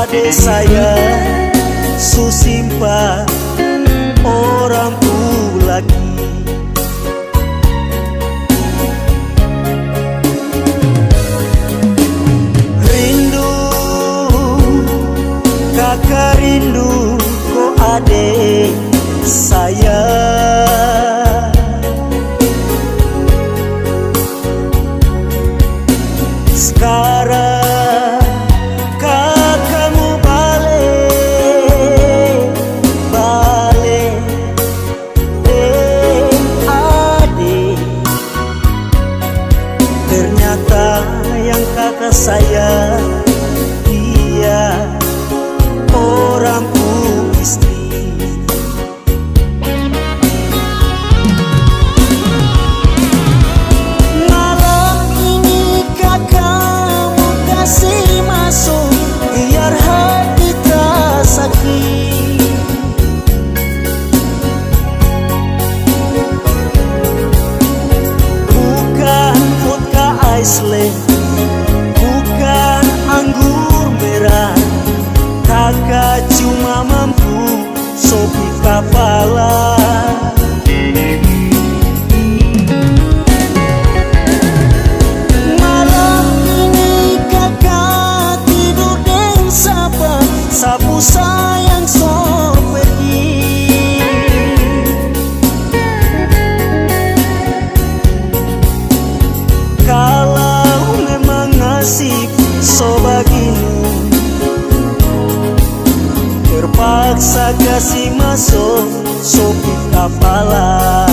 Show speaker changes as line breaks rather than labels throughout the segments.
adik saya Susimpa orang lagi. Rindu, kakak rindu kok adik saya. Sekarang kakakmu balik adik. Ternyata yang kakak saya dia orang istri. Bukan anggur merah, kakak cuma mampu sopi kepala. Malam ini kakak tidur dengan siapa? Sapu sayang so pergi. Kalau memang nasib so begini, terpaksa kasih masuk sopi kepala.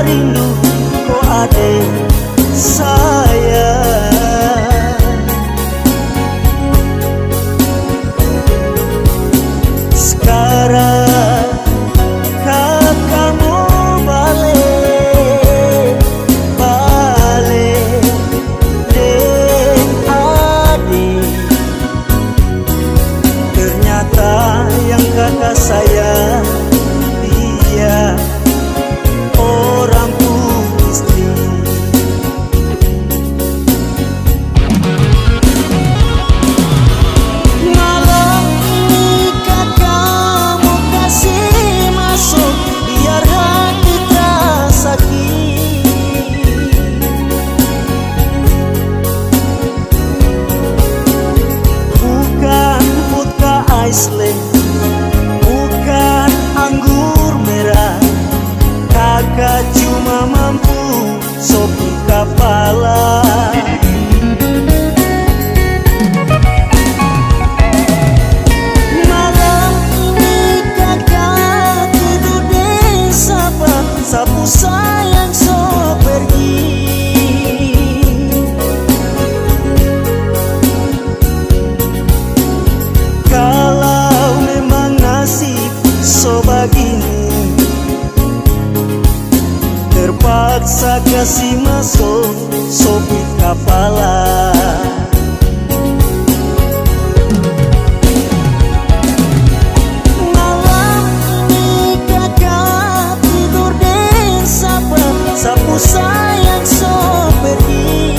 Rindu kok adik saya. Sekarang kakakmu balik dek adik. Ternyata yang kakak saya dia orang istri. Malam ini kakakmu kasih masuk biar hati terasa sakit. Bukan vodka Iceland, bukan anggur merah, kakak cuma mampu sopi kepala. Malam ini kakak tidur dengan siapa? Sapu sayang so pergi. Kalau memang nasib so begini, terpaksa kasih masuk sopi kepala. Malam ini kakak tidur dengan siapa? Sapu sayang so pergi.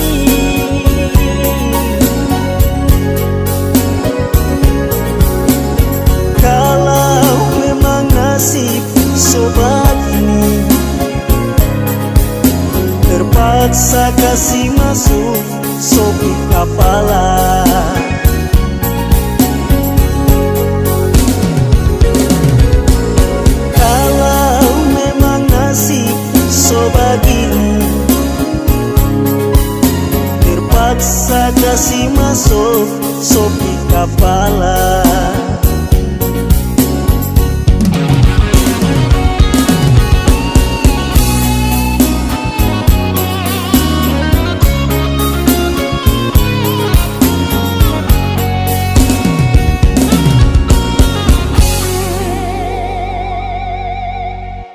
Kalau memang nasib so begini, terpaksa kasih masuk sopi kepala. Kalau memang nasib so begini, kasih masuk Sopi kepala.